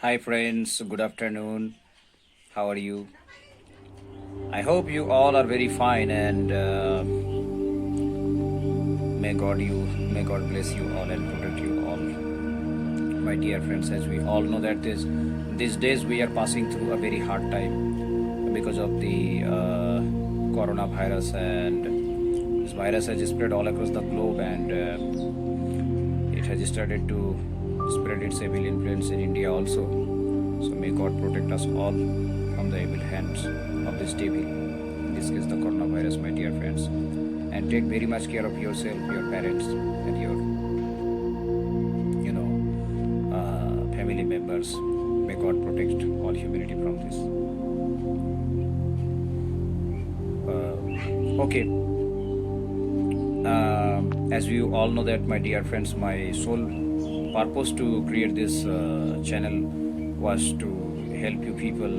Hi friends, good afternoon. How are you? I hope you all are very fine and may God bless you all and protect you all. My dear friends, as we all know that these days we are passing through a very hard time because of the coronavirus, and this virus has spread all across the globe, and it has started to spread its evil influence in India also. So may God protect us all from the evil hands of this devil. In this case, the coronavirus, my dear friends. And take very much care of yourself, your parents, and your, family members. May God protect all humanity from this. Okay. As you all know that, my dear friends, my sole purpose to create this channel was to help you people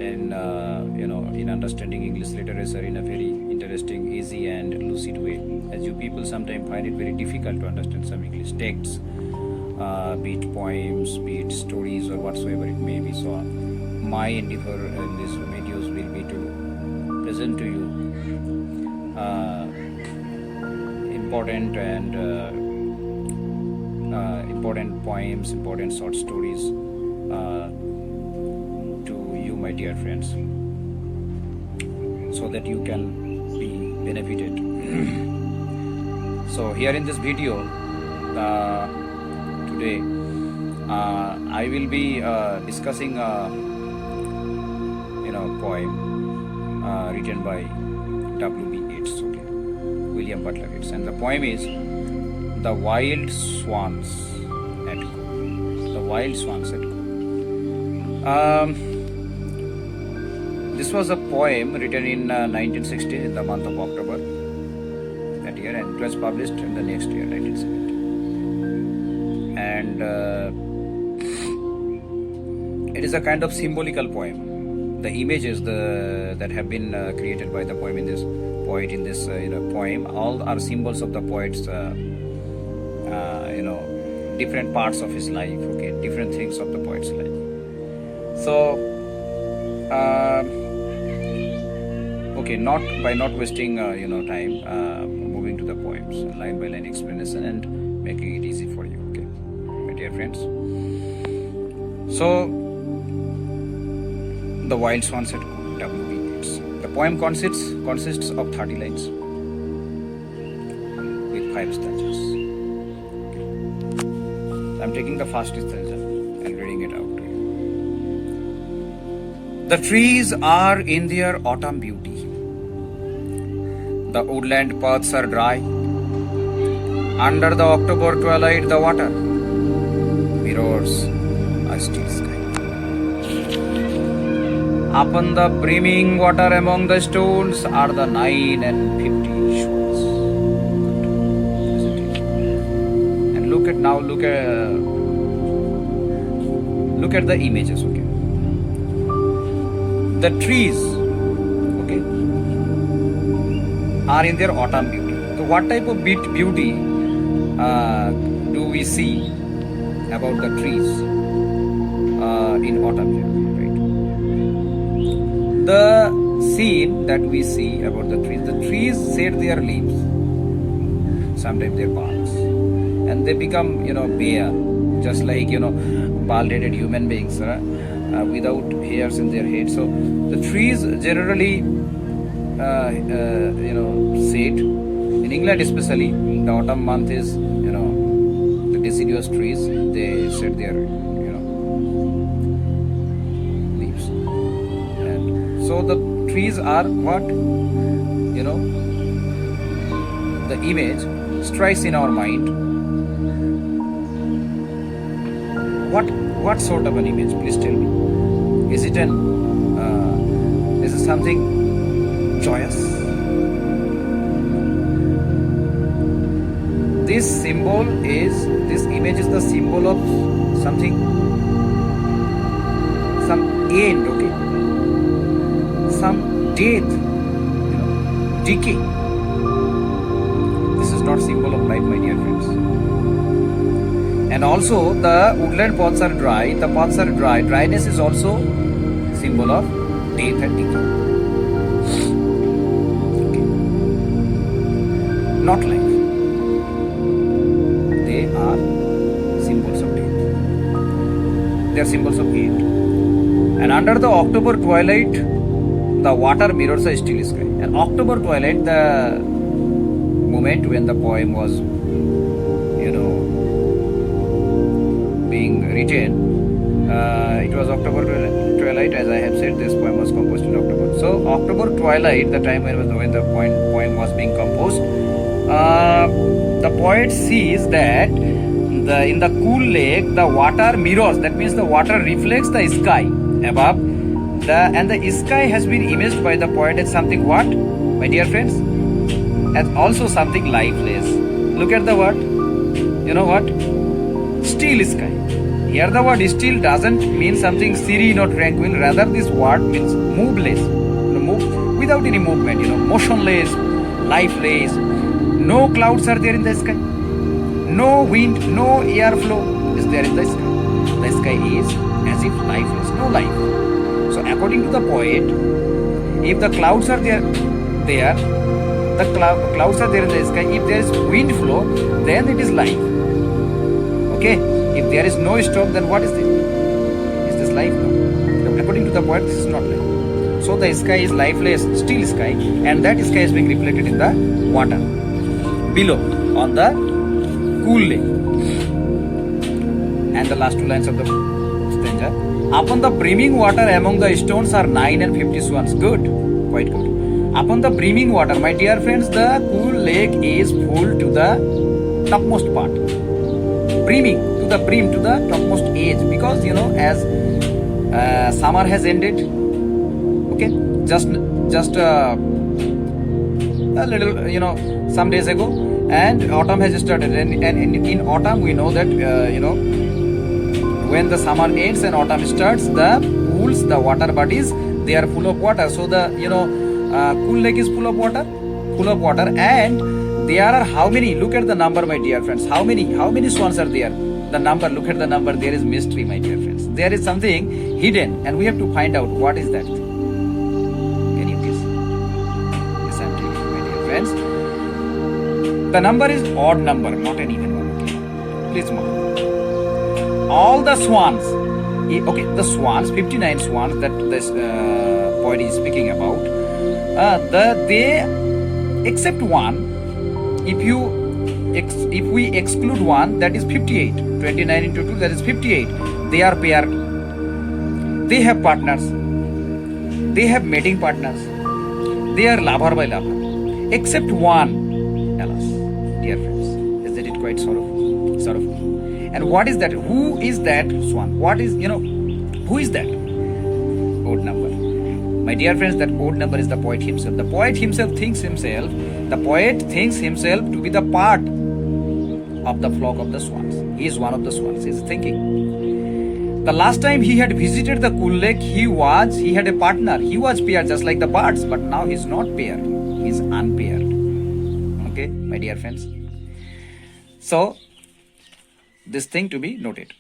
in understanding English literature in a very interesting, easy and lucid way. As you people sometimes find it very difficult to understand some English texts, be it poems, be it stories or whatsoever it may be. So my endeavor in these videos will be to present to you important poems, important short stories to you, my dear friends, so that you can be benefited. So here in this video today, I will be discussing poem written by YEATS, William Butler Yeats, and the poem is The Wild Swans at Coole. The Wild Swans at Coole. This was a poem written in 1960 in the month of October that year, and it was published in the next year, 1970. And it is a kind of symbolical poem. The images that have been created by the poem in this poet in this poem, all are symbols of the poet's different parts of his life, different things of the poet's life. So not wasting time, moving to the poems line by line explanation and making it easy for you, my dear friends. So The Wild Swans at Coole, YEATS. The poem consists of 30 lines with 5 stanzas. I'm taking the first stanza and reading it out to you. The trees are in their autumn beauty. The woodland paths are dry. Under the October twilight, the water mirrors a still sky. Upon the brimming water among the stones are the 9 and 50 swans. And look at the images, The trees, are in their autumn beauty. So what type of beauty do we see about the trees in autumn, right? The scene that we see about the trees shed their leaves, sometimes their barks, and they become bare, just like bald-headed human beings without hairs in their head. So the trees generally shade. In England especially, the autumn month is the deciduous trees, they shed their leaves, and so the trees are what the image strikes in our mind. What sort of an image? Please tell me. Is it something joyous? This image is the symbol of something, some end, some death, decay. This is not symbol of life, my dear friends. And also the woodland paths are dry. The paths are dry. Dryness is also symbol of death and decay. Okay. Not life. They are symbols of death. They are symbols of end. And under the October twilight, the water mirrors a still sky. And October twilight, the moment when the poem was, being written, it was October twilight, as I have said. This poem was composed in October. So October twilight, the time when the poem was being composed, the poet sees that in the cool lake, the water mirrors. That means the water reflects the sky above. And the sky has been imaged by the poet as something what, my dear friends? As also something lifeless. Look at the word. You know what? Still sky. Here the word still doesn't mean something serene or tranquil. Rather, this word means moveless. Move without any movement. Motionless, lifeless. No clouds are there in the sky. No wind, no airflow is there in the sky. The sky is as if lifeless, no life. So according to the poet, if the clouds are there, the clouds are there in the sky. If there is wind flow, then it is life. Okay. If there is no storm, then what is this? Is this life? No. According to the poet, this is not life. So the sky is lifeless, still sky, and that sky is being reflected in the water below on the cool lake. And the last two lines of the stanza. Upon the brimming water among the stones are 9 and 50 swans. Good, quite good. Upon the brimming water, my dear friends, the cool lake is full to the topmost part. Brimming, to the brim, to the topmost edge. Because, as summer has ended, okay, just a little, some days ago, and autumn has started. And in autumn, we know that, when the summer ends and autumn starts, the pools, the water bodies, they are full of water. So the cool lake is full of water, and there are how many? Look at the number, my dear friends. How many swans are there? The number. Look at the number. There is mystery, my dear friends. There is something hidden, and we have to find out what is that. Can you guess? Yes, I'm telling you, my dear friends. The number is odd number, not an even one. Okay? Please mark. All the swans, okay, the swans, 59 swans that this poet is speaking about, they, except one, if we exclude one, that is 58. 29 into 2, that is 58. They are paired. They have partners. They have mating partners. They are lover by lover. Except one, alas, dear friends, isn't it quite sorrowful? And what is that? Who is that swan? What is, who is that? Odd number. My dear friends, that odd number is the poet himself. The poet thinks himself to be the part of the flock of the swans. He is one of the swans. He is thinking. The last time he had visited the cool lake, he had a partner. He was paired just like the birds, but now he is not paired. He is unpaired. Okay, my dear friends. So, this thing to be noted.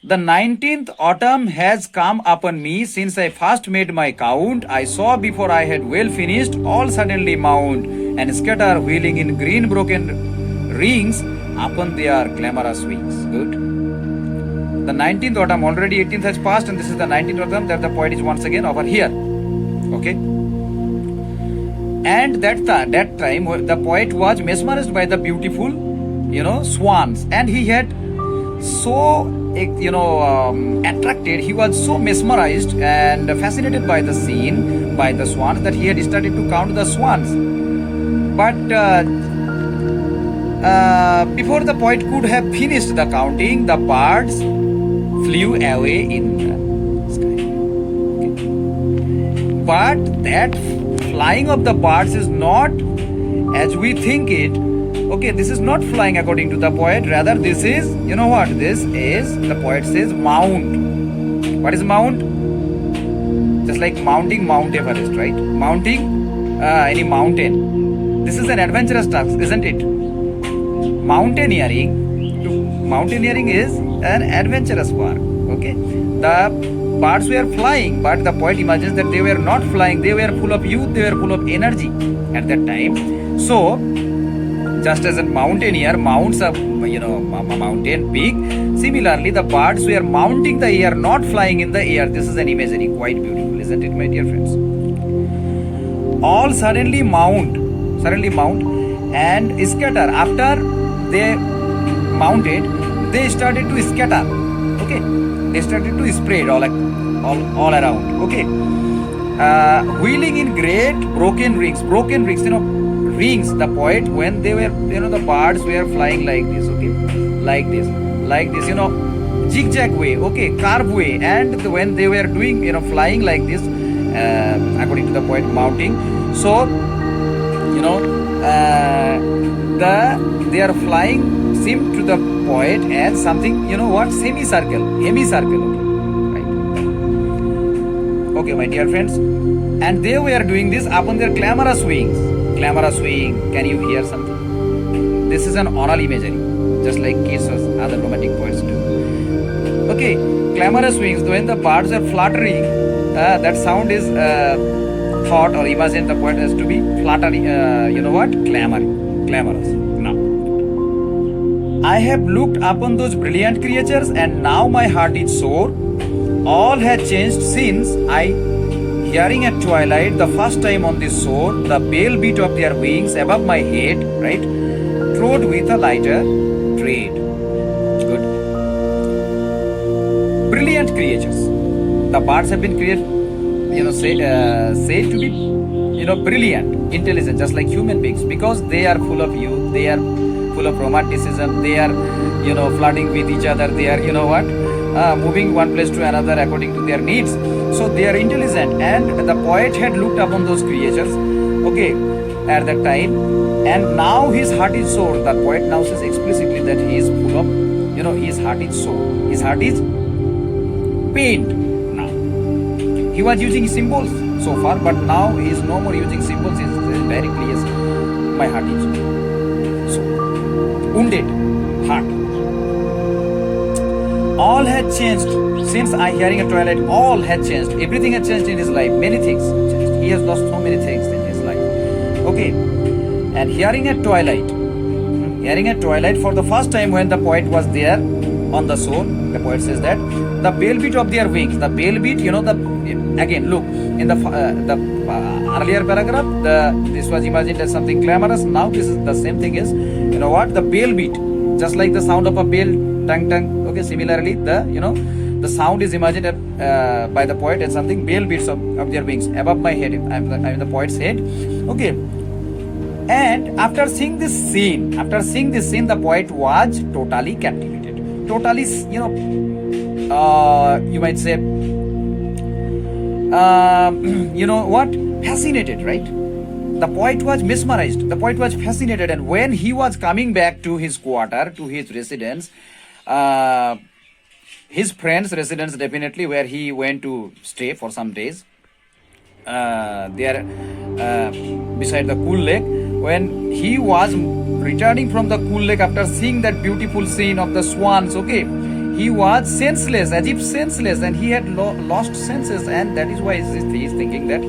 The 19th autumn has come upon me since I first made my count. I saw before I had well finished all suddenly mount and scatter wheeling in green broken rings upon their glamorous wings. Good. The 19th autumn, already 18th has passed, and this is the 19th autumn that the poet is once again over here. Okay. And that time the poet was mesmerized by the beautiful, swans, and he had so attracted, he was so mesmerized and fascinated by the scene, by the swans, that he had started to count the swans. But before the poet could have finished the counting, the birds flew away in the sky. Okay. But that flying of the birds is not as we think it. Okay, this is not flying according to the poet. Rather, this is, this is, the poet says, mount. What is mount? Just like mounting Mount Everest, right? Mounting any mountain. This is an adventurous task, isn't it? Mountaineering, to mountaineering is an adventurous work. Okay, the birds were flying, but the poet imagines that they were not flying. They were full of youth. They were full of energy at that time. So, just as a mountaineer mounts a mountain peak, similarly the birds were mounting the air, not flying in the air. This is an imagery, quite beautiful, isn't it, my dear friends? All suddenly mount and scatter. After they mounted, they started to scatter. Okay, they started to spread all around. Okay, wheeling in great broken rings. Rings, the poet, when they were, the birds were flying like this. Okay, like this, zigzag way. Okay, curve way. And when they were doing, flying like this, according to the poet, mounting. So, they are flying seemed to the poet as something, semicircle, hemicircle. Okay, right? Okay, my dear friends, and they were doing this upon their clamorous wings. Clamorous wing. Can you hear something? This is an oral imagery, just like Keats or other romantic poets do. Okay, clamorous wings. When the birds are fluttering, that sound is thought or imagined the poet has to be fluttering. Clamorous. Now, I have looked upon those brilliant creatures, and now my heart is sore. All has changed since hearing at twilight, the first time on this shore, the pale beat of their wings above my head, right, trod with a lighter tread. Good. Brilliant creatures. The birds have been said to be, brilliant, intelligent, just like human beings, because they are full of youth, they are full of romanticism, they are, flirting with each other, they are, moving one place to another according to their needs. So they are intelligent, and the poet had looked upon those creatures, okay, at that time, and now his heart is sore. The poet now says explicitly that he is full of, his heart is sore. His heart is pained now. He was using symbols so far, but now he is no more using symbols. He is directly, yes, my heart is so wounded heart. All had changed since I hearing at twilight. All had changed. Everything had changed in his life. Many things changed. He has lost so many things in his life. Okay, and hearing at twilight for the first time when the poet was there on the shore, the poet says that the pale beat of their wings. The pale beat, again look in the earlier paragraph. This was imagined as something glamorous. Now this is the same thing is, the pale beat, just like the sound of a bell. Tung. Okay, similarly the sound is imagined by the poet as something bell beats of their wings above my head. I'm the poet's head. Okay, and after seeing this scene, the poet was totally captivated. Totally, you might say, fascinated, right? The poet was mesmerized. The poet was fascinated, and when he was coming back to his quarter, to his residence, his friend's residence definitely, where he went to stay for some days, there beside the Coole lake. When he was returning from the Coole lake after seeing that beautiful scene of the swans, okay, he was senseless, as if senseless, and he had lost senses, and that is why he is thinking that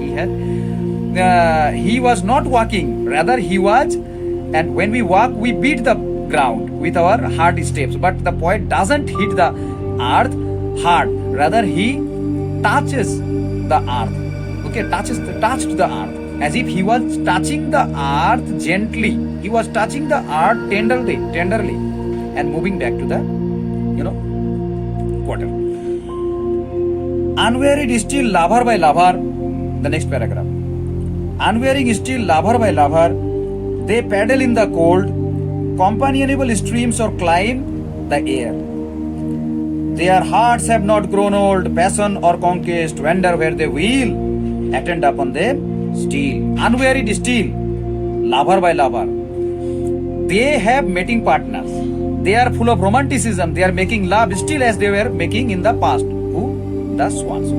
he was not walking, rather he was, and when we walk we beat the ground with our hard steps, but the poet doesn't hit the earth hard, rather he touches the earth. Okay, touched the earth, as if he was touching the earth gently. He was touching the earth tenderly, and moving back to the, quarter. Unwearied still lover by lover. The next paragraph. Unwearing still lover by lover, they paddle in the cold, companionable streams or climb the air. Their hearts have not grown old, passion or conquest, wander where they will, attend upon them still. Unwearied still, lover by lover. They have mating partners. They are full of romanticism. They are making love still as they were making in the past. Who? The swans.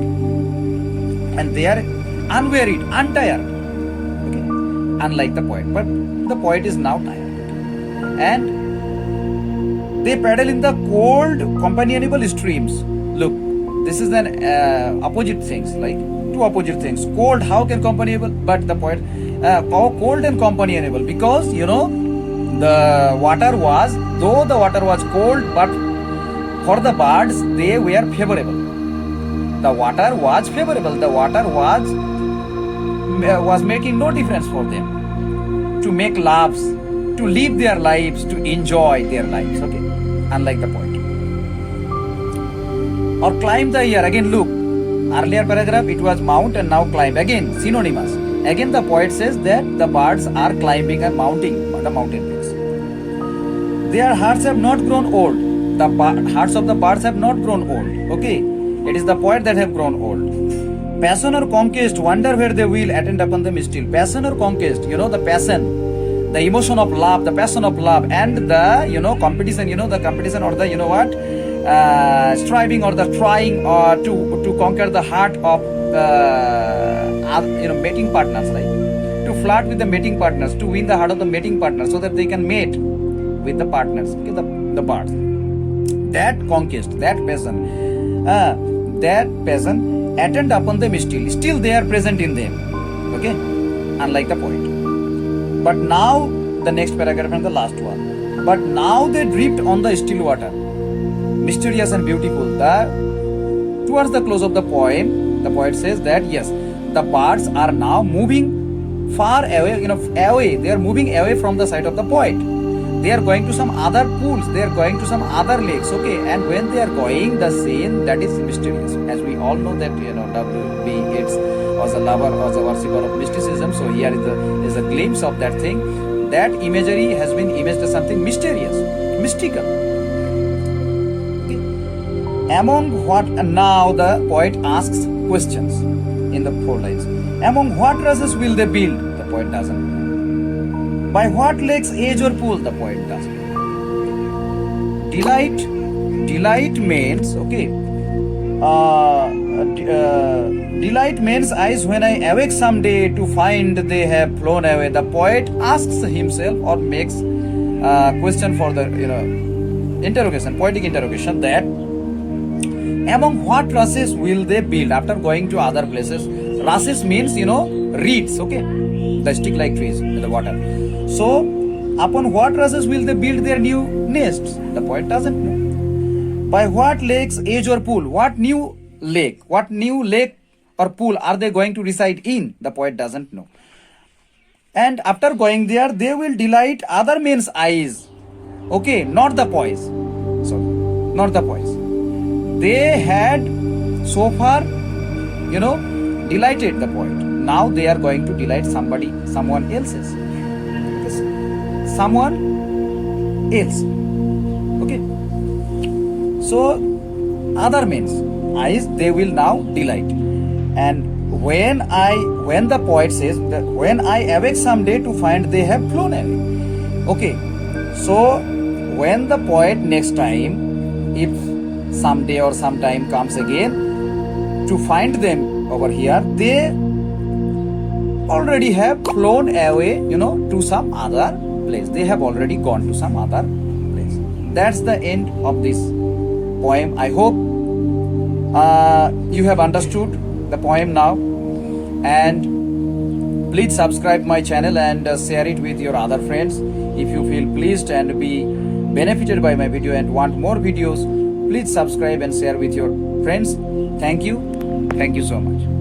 And they are unwearied, untired. Okay. Unlike the poet. But the poet is now tired. And They paddle in the cold, companionable streams. Look, this is an opposite things, like two opposite things. Cold, how can companionable? But the point, cold and companionable, because the water was, though the water was cold, but for the birds they were favorable. The water was favorable. The water was making no difference for them to make loves, to live their lives, to enjoy their lives. Okay, unlike the point. Or climb the air. Again, look. Earlier paragraph it was mount and now climb. Again, synonymous. Again, the poet says that the birds are climbing and mounting the mountain peaks. Their hearts have not grown old. The hearts of the birds have not grown old. Okay, it is the poet that have grown old. Passion or conquest, wonder where they will attend upon them still. Passion or conquest, the passion, the emotion of love, the passion of love, and the competition, the competition or the striving or the trying to conquer the heart of mating partners, right? To flirt with the mating partners, to win the heart of the mating partners, so that they can mate with the partners, okay, the birds. That conquest, that passion attend upon them still they are present in them, okay, unlike the point. But now the next paragraph and the last one. But now they drift on the still water, mysterious and beautiful. Towards the close of the poem, the poet says that yes, the birds are now moving far away, away. They are moving away from the side of the poet. They are going to some other pools, they are going to some other lakes, okay. And when they are going, the scene that is mysterious. As we all know that W.B. Yeats was a lover, was a worshipper of mysticism. So here is a glimpse of that thing. That imagery has been imaged as something mysterious, mystical. Okay. Among what, and now the poet asks questions in the 4 lines. Among what races will they build? The poet doesn't know. By what lake's edge or pool? The poet doesn't know. Delight means, okay, delight means eyes when I awake someday to find they have flown away. The poet asks himself or makes question for the interrogation, poetic interrogation, that among what races will they build after going to other places? Races means reeds, okay, the stick like trees in the water. So upon what races will they build their new nests? The poet doesn't know. By what lake's edge or pool? What new lake or pool are they going to reside in? The poet doesn't know. And after going there, they will delight other men's eyes. Okay, not the poets. Sorry, not the poets. They had so far, delighted the poet. Now they are going to delight someone else's. Someone else. Okay. So other means eyes they will now delight. And when the poet says that when I awake someday to find they have flown away. Okay. So when the poet next time, if someday or sometime comes again to find them over here, they already have flown away, to some other place. They have already gone to some other place. That's the end of this poem. I hope you have understood the poem now, and please subscribe my channel and share it with your other friends. If you feel pleased and be benefited by my video and want more videos, please subscribe and share with your friends. Thank you so much.